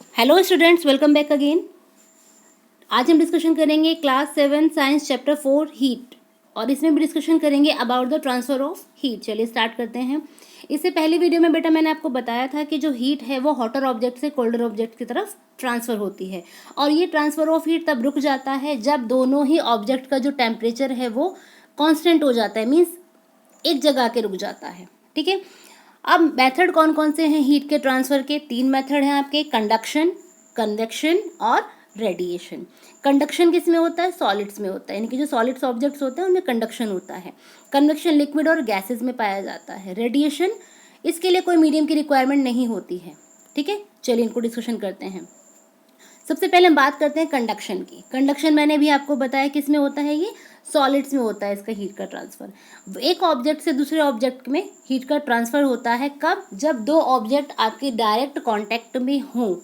Hello students, welcome back again. आज हम discussion करेंगे क्लास 7 साइंस चैप्टर 4 हीट, और इसमें भी डिस्कशन करेंगे about the transfer of heat. चलिए स्टार्ट करते हैं। इससे पहले वीडियो में बेटा मैंने आपको बताया था कि जो हीट है वो हॉटर ऑब्जेक्ट से कोल्डर ऑब्जेक्ट की तरफ ट्रांसफ़र होती है, और ये ट्रांसफ़र ऑफ हीट तब रुक जाता है जब दोनों ही ऑब्जेक्ट का जो टेम्परेचर है वो कॉन्स्टेंट हो जाता है, मीन्स एक जगह के रुक जाता है। ठीक है। अब मेथड कौन कौन से हैं हीट के ट्रांसफ़र के? 3 मेथड हैं आपके, कंडक्शन, कन्वेक्शन और रेडिएशन। कंडक्शन किस में होता है? सॉलिड्स में होता है, यानी कि जो सॉलिड्स ऑब्जेक्ट्स होते हैं उनमें कंडक्शन होता है। कन्वेक्शन लिक्विड और गैसेज में पाया जाता है। रेडिएशन, इसके लिए कोई मीडियम की रिक्वायरमेंट नहीं होती है। ठीक है, चलिए इनको डिस्कशन करते हैं। सबसे पहले हम बात करते हैं कंडक्शन की। कंडक्शन मैंने भी आपको बताया किस में होता है, ये सॉलिड्स में होता है इसका हीट का ट्रांसफ़र। एक ऑब्जेक्ट से दूसरे ऑब्जेक्ट में हीट का ट्रांसफ़र होता है कब? जब दो ऑब्जेक्ट आपके डायरेक्ट कांटेक्ट में हों।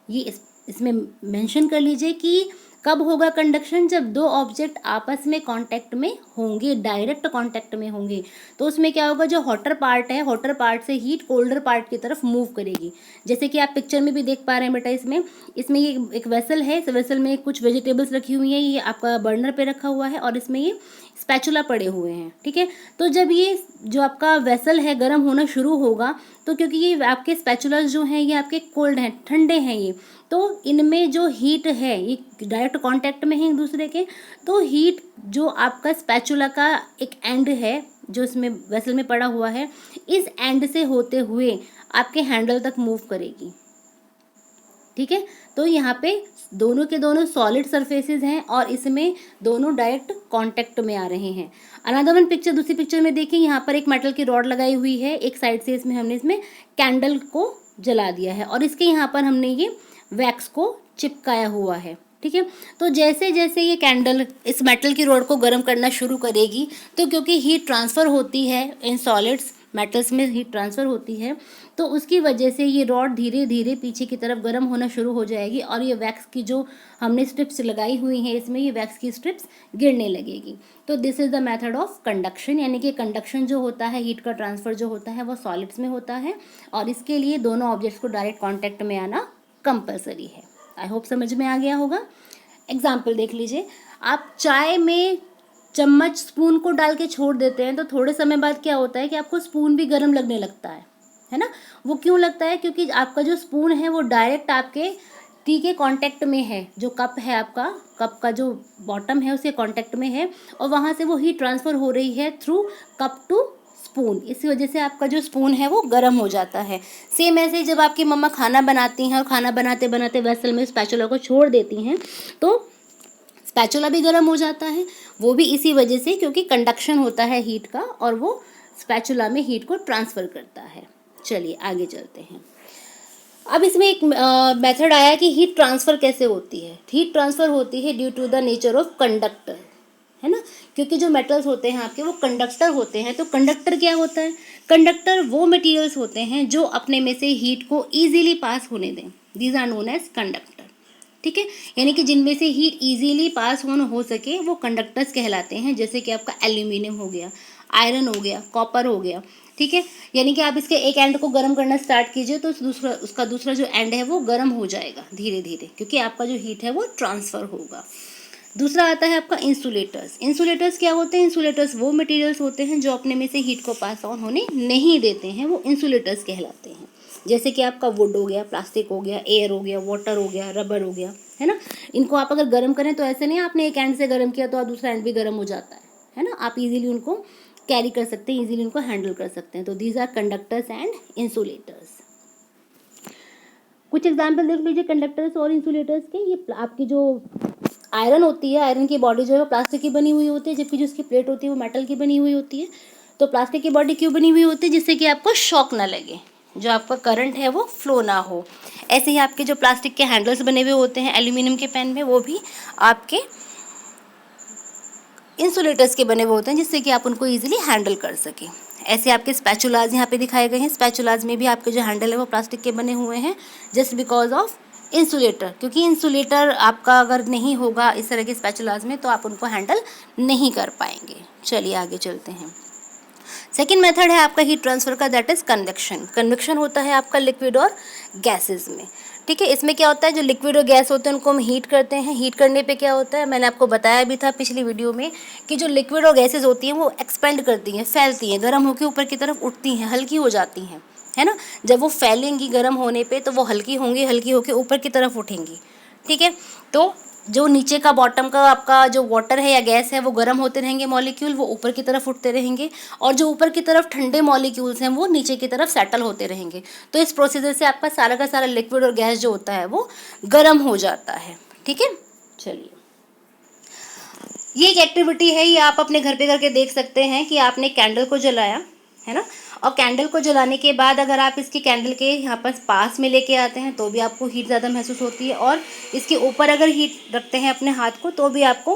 ये इसमें मेंशन कर लीजिए कि कब होगा कंडक्शन? जब दो ऑब्जेक्ट आपस में कांटेक्ट में होंगे, डायरेक्ट कांटेक्ट में होंगे। तो उसमें क्या होगा, जो हॉटर पार्ट है, हॉटर पार्ट से हीट कोल्डर पार्ट की तरफ मूव करेगी। जैसे कि आप पिक्चर में भी देख पा रहे हैं बेटा, इसमें ये एक वेसल है। इस वेसल में कुछ वेजिटेबल्स रखी हुई हैं, ये आपका बर्नर पे रखा हुआ है, और इसमें ये स्पैचुला पड़े हुए हैं। ठीक है। तो जब ये जो आपका वेसल है गर्म होना शुरू होगा, तो क्योंकि ये आपके स्पैचुलास जो हैं ये आपके कोल्ड हैं, ठंडे हैं ये, तो इनमें जो हीट है ये डायरेक्ट कांटेक्ट में है एक दूसरे के। तो हीट जो आपका स्पैचुला का एक एंड है जो इसमें वेसल में पड़ा हुआ है, इस एंड से होते हुए आपके हैंडल तक मूव करेगी। ठीक है। तो यहाँ पे दोनों के दोनों सॉलिड सरफेसेस हैं और इसमें दोनों डायरेक्ट कांटेक्ट में आ रहे हैं। अनदर वन पिक्चर, दूसरी पिक्चर में देखिए, यहाँ पर एक मेटल की रॉड लगाई हुई है, एक साइड से इसमें कैंडल को जला दिया है, और इसके यहाँ पर हमने ये वैक्स को चिपकाया हुआ है। ठीक है। तो जैसे जैसे ये कैंडल इस मेटल की रॉड को गर्म करना शुरू करेगी, तो क्योंकि हीट ट्रांसफ़र होती है इन सॉलिड्स, मेटल्स में हीट ट्रांसफ़र होती है, तो उसकी वजह से ये रॉड धीरे धीरे पीछे की तरफ गर्म होना शुरू हो जाएगी, और ये वैक्स की जो हमने स्ट्रिप्स लगाई हुई हैं इसमें, ये वैक्स की स्ट्रिप्स गिरने लगेगी। तो this is the method of conduction, यानी कि कंडक्शन जो होता है, हीट का ट्रांसफ़र जो होता है वो सॉलिड्स में होता है, और इसके लिए दोनों ऑब्जेक्ट्स को डायरेक्ट कॉन्टैक्ट में आना कंपलसरी है। आई होप समझ में आ गया होगा। एग्जाम्पल देख लीजिए, आप चाय में चम्मच स्पून को डाल के छोड़ देते हैं, तो थोड़े समय बाद क्या होता है कि आपको स्पून भी गर्म लगने लगता है ना। वो क्यों लगता है? क्योंकि आपका जो स्पून है वो डायरेक्ट आपके टी के कांटेक्ट में है, जो कप है आपका, कप का जो बॉटम है उसके कांटेक्ट में है, और वहाँ से वो हीट ट्रांसफ़र हो रही है थ्रू कप टू स्पून। इसी वजह से आपका जो स्पून है वो गर्म हो जाता है। सेम ऐसे जब आपकी मम्मा खाना बनाती हैं और खाना बनाते बनाते वेसल में स्पैचुला को छोड़ देती हैं, तो स्पैचुला भी गर्म हो जाता है, वो भी इसी वजह से, क्योंकि कंडक्शन होता है हीट का और वो स्पैचुला में हीट को ट्रांसफ़र करता है। चलिए आगे चलते हैं। अब इसमें एक मेथड आया कि हीट ट्रांसफ़र कैसे होती है। हीट ट्रांसफ़र होती है due to the nature of conductor, है ना, क्योंकि जो मेटल्स होते हैं आपके वो कंडक्टर होते हैं। तो कंडक्टर क्या होता है? कंडक्टर वो मटेरियल्स होते हैं जो अपने में से हीट को ईजीली पास होने दें। These are known as conductor. ठीक है, यानी कि जिनमें से हीट इजीली पास ऑन हो सके वो कंडक्टर्स कहलाते हैं। जैसे कि आपका एल्यूमिनियम हो गया, आयरन हो गया, कॉपर हो गया। ठीक है, यानी कि आप इसके एक एंड को गर्म करना स्टार्ट कीजिए तो उसका दूसरा जो एंड है वो गर्म हो जाएगा धीरे धीरे, क्योंकि आपका जो हीट है वो ट्रांसफ़र होगा। दूसरा आता है आपका इंसुलेटर्स। इंसुलेटर्स क्या होते हैं? इंसुलेटर्स वो मटेरियल्स होते हैं जो अपने में से हीट को पास ऑन होने नहीं देते हैं, वो इंसुलेटर्स कहलाते हैं। जैसे कि आपका वुड हो गया, प्लास्टिक हो गया, एयर हो गया, वाटर हो गया, रबर हो गया, है ना। इनको आप अगर गर्म करें तो ऐसे नहीं आपने एक एंड से गर्म किया तो दूसरा एंड भी गर्म हो जाता है ना। आप इजीली उनको कैरी कर सकते हैं, इजीली उनको हैंडल कर सकते हैं। तो these are conductors and insulators. कुछ एग्जाम्पल देख लीजिए कंडक्टर्स और इंसुलेटर्स के। ये आपकी जो आयरन होती है, आयरन की बॉडी जो है वो प्लास्टिक की बनी हुई होती है, जबकि जो उसकी प्लेट होती है वो मेटल की बनी हुई होती है। तो प्लास्टिक की बॉडी क्यों बनी हुई होती है? जिससे कि आपको शॉक ना लगे, जो आपका करंट है वो फ्लो ना हो। ऐसे ही आपके जो प्लास्टिक के हैंडल्स बने हुए होते हैं एल्यूमिनियम के पेन में, वो भी आपके इंसुलेटर्स के बने हुए होते हैं, जिससे कि आप उनको ईजिली हैंडल कर सकें। ऐसे आपके स्पैचुलाज यहाँ पे दिखाए गए हैं। स्पैचुलाज में भी आपके जो हैंडल है वो प्लास्टिक के बने हुए हैं, जस्ट बिकॉज ऑफ इंसुलेटर। क्योंकि इंसुलेटर आपका अगर नहीं होगा इस तरह के स्पैचुलाज में तो आप उनको हैंडल नहीं कर पाएंगे। चलिए आगे चलते हैं। सेकेंड मेथड है आपका हीट ट्रांसफर का, दैट इज कन्वेक्शन। कन्वेक्शन होता है आपका लिक्विड और गैसेस में, ठीक है। इसमें क्या होता है, जो लिक्विड और गैस होते हैं उनको हम हीट करते हैं। हीट करने पे क्या होता है, मैंने आपको बताया भी था पिछली वीडियो में कि जो लिक्विड और गैसेस होती हैं वो एक्सपेंड करती हैं, फैलती हैं, गर्म होकर ऊपर की तरफ उठती हैं, हल्की हो जाती हैं, है ना। जब वो फैलेंगी गर्म होने पे तो वो हल्की होंगी, हल्की होकर ऊपर की तरफ उठेंगी, ठीक है। तो जो नीचे का बॉटम का आपका जो वाटर है या गैस है वो गर्म होते रहेंगे मॉलिक्यूल, वो ऊपर की तरफ उठते रहेंगे, और जो ऊपर की तरफ ठंडे मॉलिक्यूल्स हैं वो नीचे की तरफ सेटल होते रहेंगे। तो इस प्रोसीजर से आपका सारा का सारा लिक्विड और गैस जो होता है वो गर्म हो जाता है, ठीक है। चलिए, ये एक एक्टिविटी है, ये आप अपने घर पे करके देख सकते हैं कि आपने कैंडल को जलाया है ना, और कैंडल को जलाने के बाद अगर आप इसकी कैंडल के यहाँ पर पास में लेके आते हैं तो भी आपको हीट ज़्यादा महसूस होती है, और इसके ऊपर अगर हीट रखते हैं अपने हाथ को तो भी आपको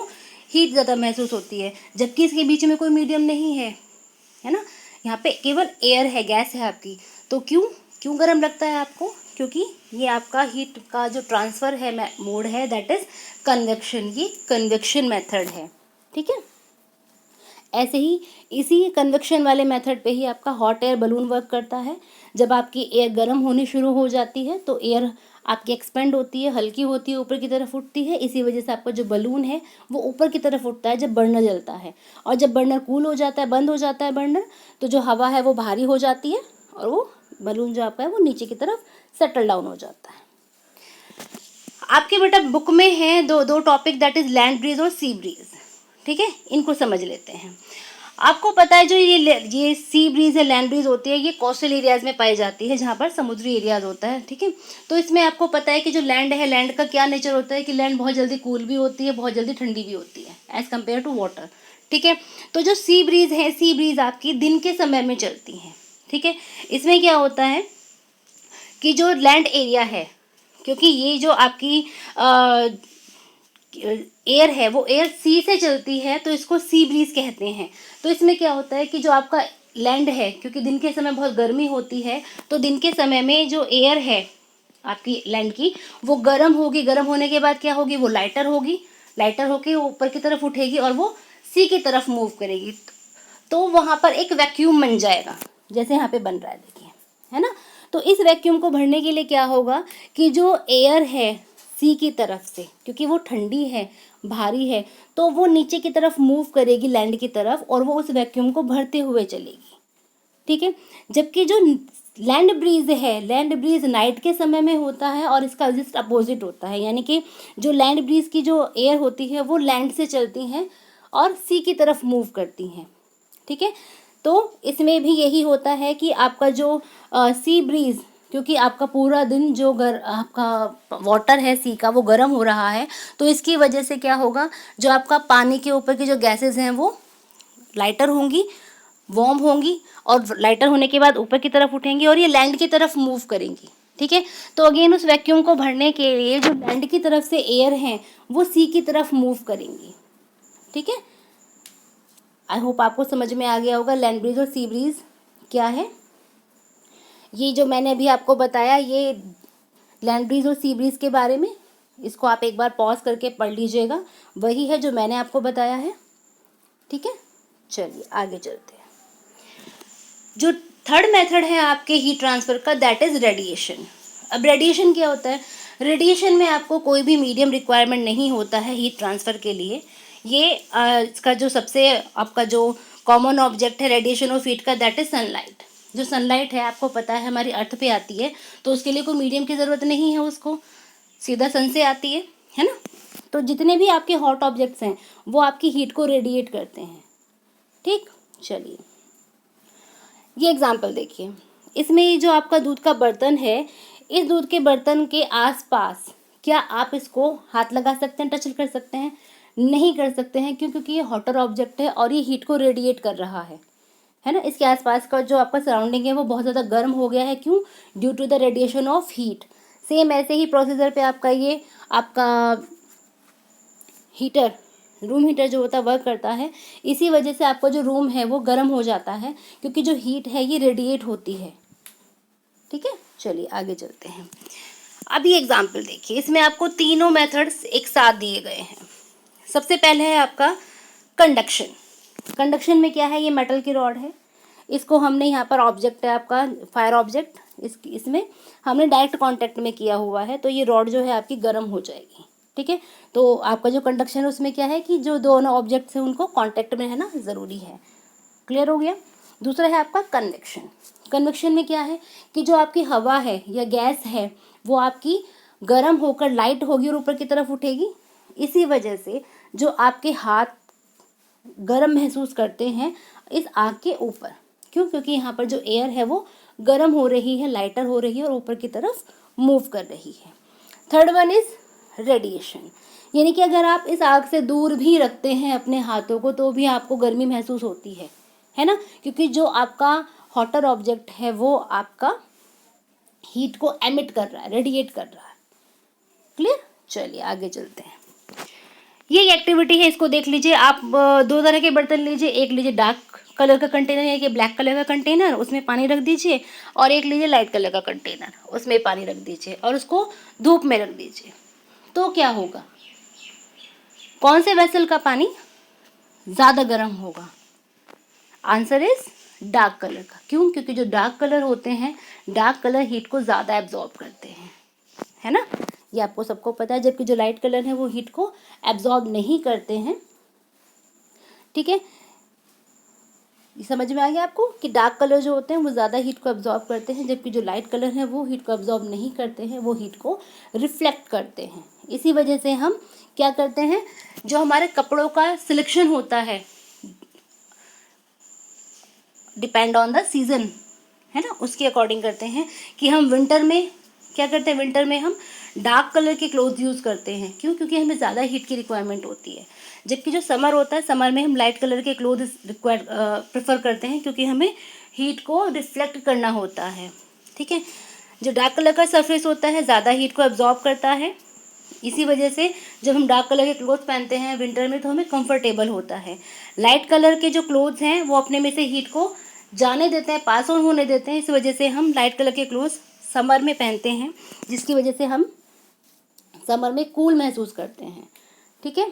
हीट ज़्यादा महसूस होती है, जबकि इसके बीच में कोई मीडियम नहीं है, है ना। यहाँ पे केवल एयर है, गैस है आपकी, तो क्यों गर्म लगता है आपको, क्योंकि ये आपका हीट का जो ट्रांसफ़र है मोड है, दैट इज़ कन्वेक्शन। ये कन्वेक्शन मेथड है, ठीक है। ऐसे ही इसी कन्वेक्शन वाले मेथड पे ही आपका हॉट एयर बलून वर्क करता है। जब आपकी एयर गर्म होनी शुरू हो जाती है तो एयर आपकी एक्सपेंड होती है, हल्की होती है, ऊपर की तरफ उठती है। इसी वजह से आपका जो बलून है वो ऊपर की तरफ उठता है जब बर्नर जलता है, और जब बर्नर कूल हो जाता है, बंद हो जाता है बर्नर, तो जो हवा है वो भारी हो जाती है और वो बलून जो आपका है वो नीचे की तरफ सेटल डाउन हो जाता है। आपके बेटा बुक में है दो topic, that is land breeze और सी ब्रीज, ठीक है। इनको समझ लेते हैं। आपको पता है जो ये सी ब्रीज है, लैंड ब्रीज होती है, ये कोस्टल एरियाज़ में पाई जाती है जहाँ पर समुद्री एरियाज़ होता है, ठीक है। तो इसमें आपको पता है कि जो लैंड है, लैंड का क्या नेचर होता है कि लैंड बहुत जल्दी कूल भी होती है, बहुत जल्दी ठंडी भी होती है एज़ कम्पेयर टू वाटर, ठीक है। तो जो सी ब्रीज है, सी ब्रीज आपकी दिन के समय में चलती हैं, ठीक है। इसमें क्या होता है कि जो लैंड एरिया है, क्योंकि ये जो आपकी एयर है वो एयर सी से चलती है तो इसको सी ब्रीज कहते हैं। तो इसमें क्या होता है कि जो आपका लैंड है, क्योंकि दिन के समय बहुत गर्मी होती है, तो दिन के समय में जो एयर है आपकी लैंड की वो गर्म होगी, गर्म होने के बाद क्या होगी, वो लाइटर होगी, लाइटर होके ऊपर की तरफ उठेगी और वो सी की तरफ मूव करेगी, तो वहाँ पर एक वैक्यूम बन जाएगा, जैसे यहाँ पे बन रहा है, देखिए, है ना। तो इस वैक्यूम को भरने के लिए क्या होगा कि जो एयर है सी की तरफ से, क्योंकि वो ठंडी है, भारी है, तो वो नीचे की तरफ मूव करेगी लैंड की तरफ और वो उस वैक्यूम को भरते हुए चलेगी, ठीक है। जबकि जो लैंड ब्रीज है, लैंड ब्रीज नाइट के समय में होता है और इसका जस्ट अपोजिट होता है, यानी कि जो लैंड ब्रीज की जो एयर होती है वो लैंड से चलती हैं और सी की तरफ मूव करती हैं, ठीक है। तो इसमें भी यही होता है कि आपका जो सी ब्रीज, क्योंकि आपका पूरा दिन जो आपका वाटर है सी का वो गर्म हो रहा है, तो इसकी वजह से क्या होगा, जो आपका पानी के ऊपर की जो गैसेस हैं वो लाइटर होंगी, वार्म होंगी, और लाइटर होने के बाद ऊपर की तरफ उठेंगी और ये लैंड की तरफ मूव करेंगी, ठीक है। तो अगेन उस वैक्यूम को भरने के लिए जो लैंड की तरफ से एयर हैं वो सी की तरफ मूव करेंगी, ठीक है। आई होप आपको समझ में आ गया होगा लैंड ब्रीज और सी ब्रीज क्या है। ये जो मैंने अभी आपको बताया ये लैंड ब्रीज और सी ब्रीज के बारे में, इसको आप एक बार पॉज करके पढ़ लीजिएगा, वही है जो मैंने आपको बताया है, ठीक है। चलिए आगे चलते हैं। जो थर्ड मेथड है आपके हीट ट्रांसफ़र का, दैट इज़ रेडिएशन। अब रेडिएशन क्या होता है, रेडिएशन में आपको कोई भी मीडियम रिक्वायरमेंट नहीं होता है हीट ट्रांसफ़र के लिए। ये इसका जो सबसे आपका जो कॉमन ऑब्जेक्ट है रेडिएशन ऑफ हीट का, दैट इज़ सनलाइट। जो सनलाइट है आपको पता है हमारी अर्थ पे आती है, तो उसके लिए कोई मीडियम की ज़रूरत नहीं है, उसको सीधा सन से आती है ना। तो जितने भी आपके हॉट ऑब्जेक्ट्स हैं वो आपकी हीट को रेडिएट करते हैं, ठीक। चलिए ये एग्जाम्पल देखिए, इसमें जो आपका दूध का बर्तन है, इस दूध के बर्तन के आसपास क्या आप इसको हाथ लगा सकते हैं, टच कर सकते हैं? नहीं कर सकते हैं, क्यों? क्योंकि ये हॉटर ऑब्जेक्ट है और ये हीट को रेडिएट कर रहा है ना। इसके आसपास का जो आपका सराउंडिंग है वो बहुत ज़्यादा गर्म हो गया है, क्यों? Due to the radiation of heat. Same ऐसे ही प्रोसीजर पे आपका ये आपका हीटर, रूम हीटर जो होता है वर्क करता है। इसी वजह से आपका जो रूम है वो गर्म हो जाता है, क्योंकि जो हीट है ये रेडिएट होती है, ठीक है। चलिए आगे चलते हैं। अभी एग्जाम्पल देखिए, इसमें आपको तीनों मेथड्स एक साथ दिए गए हैं। सबसे पहले है आपका कंडक्शन। कंडक्शन में क्या है, ये मेटल की रॉड है, इसको हमने यहाँ पर ऑब्जेक्ट है आपका फायर ऑब्जेक्ट, इसमें हमने डायरेक्ट कांटेक्ट में किया हुआ है, तो ये रॉड जो है आपकी गर्म हो जाएगी। ठीक है, तो आपका जो कंडक्शन है उसमें क्या है कि जो दोनों ऑब्जेक्ट्स हैं उनको कांटेक्ट में रहना ज़रूरी है। क्लियर हो गया। दूसरा है आपका कन्वेक्शन। कन्वेक्शन में क्या है कि जो आपकी हवा है या गैस है वो आपकी गर्म होकर लाइट होगी और ऊपर की तरफ उठेगी। इसी वजह से जो आपके हाथ गर्म महसूस करते हैं इस आग के ऊपर, क्यों? क्योंकि यहाँ पर जो एयर है वो गर्म हो रही है, लाइटर हो रही है और ऊपर की तरफ मूव कर रही है। थर्ड वन इज रेडिएशन, यानी कि अगर आप इस आग से दूर भी रखते हैं अपने हाथों को तो भी आपको गर्मी महसूस होती है ना, क्योंकि जो आपका हॉटर ऑब्जेक्ट है वो आपका हीट को एमिट कर रहा है, रेडिएट कर रहा है। क्लियर। चलिए आगे चलते हैं। ये एक्टिविटी है, इसको देख लीजिए आप। दो तरह के बर्तन लीजिए, एक लीजिए डार्क कलर का कंटेनर यानी कि ब्लैक कलर का कंटेनर, उसमें पानी रख दीजिए, और एक लीजिए लाइट कलर का कंटेनर, उसमें पानी रख दीजिए और उसको धूप में रख दीजिए। तो क्या होगा, कौन से वेसल का पानी ज़्यादा गर्म होगा? आंसर इज डार्क कलर का। क्यों? क्योंकि जो डार्क कलर होते हैं, डार्क कलर हीट को ज़्यादा एब्जॉर्ब करते हैं, है ना, ये आपको सबको पता है, जबकि जो लाइट कलर है वो हीट को एब्जॉर्ब नहीं करते हैं। ठीक है, ये समझ में आ गया आपको कि डार्क कलर जो होते हैं वो ज़्यादा हीट को एब्जॉर्ब करते हैं, जबकि जो लाइट कलर है वो हीट को एब्जॉर्ब नहीं करते हैं, वो हीट को रिफ्लेक्ट करते हैं। इसी वजह से हम क्या करते हैं, जो हमारे कपड़ों का सिलेक्शन होता है डिपेंड ऑन द सीज़न, है ना, उसके अकॉर्डिंग करते हैं कि हम विंटर में क्या करते हैं, विंटर में हम डार्क कलर के क्लोथ यूज़ करते हैं। क्यों? क्योंकि हमें ज़्यादा हीट की रिक्वायरमेंट होती है। जबकि जो समर होता है, समर में हम लाइट कलर के क्लोथ प्रेफर करते हैं, क्योंकि हमें हीट को रिफ्लेक्ट करना होता है। ठीक है, जो डार्क कलर का सरफेस होता है ज़्यादा हीट को एब्जॉर्ब करता है। इसी वजह से जब हम डार्क कलर के क्लोथ पहनते हैं विंटर में तो हमें कंफर्टेबल होता है। लाइट कलर के जो क्लोथ्स हैं वो अपने में से हीट को जाने देते हैं, पास ऑन होने देते हैं। इस वजह से हम लाइट कलर के क्लोथ्स समर में पहनते हैं, जिसकी वजह से हम समर में कूल महसूस करते हैं। ठीक है,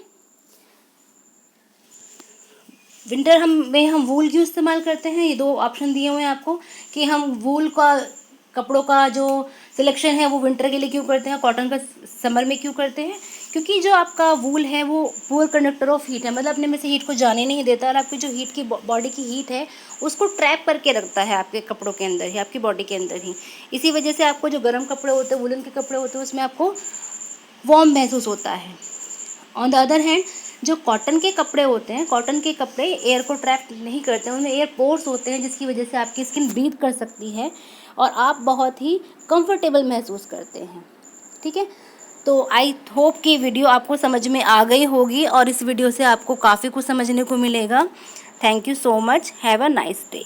विंटर में हम वूल क्यों इस्तेमाल करते हैं, ये दो ऑप्शन दिए हुए हैं आपको कि हम वूल का कपड़ों का जो सिलेक्शन है वो विंटर के लिए क्यों करते हैं, कॉटन का समर में क्यों करते हैं। क्योंकि जो आपका वूल है वो पुअर कंडक्टर ऑफ हीट है, मतलब अपने में से हीट को जाने नहीं देता और आपकी जो हीट की बॉडी की हीट है उसको ट्रैप करके रखता है आपके कपड़ों के अंदर ही, आपकी बॉडी के अंदर ही। इसी वजह से आपको जो गर्म कपड़े होते हैं, वुलन के कपड़े होते हैं, उसमें आपको वार्म महसूस होता है। ऑन द अदर हैंड जो कॉटन के कपड़े होते हैं, कॉटन के कपड़े एयर को ट्रैप नहीं करते हैं, उनमें एयर पोर्स होते हैं, जिसकी वजह से आपकी स्किन ब्रीथ कर सकती है और आप बहुत ही कंफर्टेबल महसूस करते हैं। ठीक है, तो आई होप कि वीडियो आपको समझ में आ गई होगी और इस वीडियो से आपको काफ़ी कुछ समझने को मिलेगा। Thank you so much, have a nice day.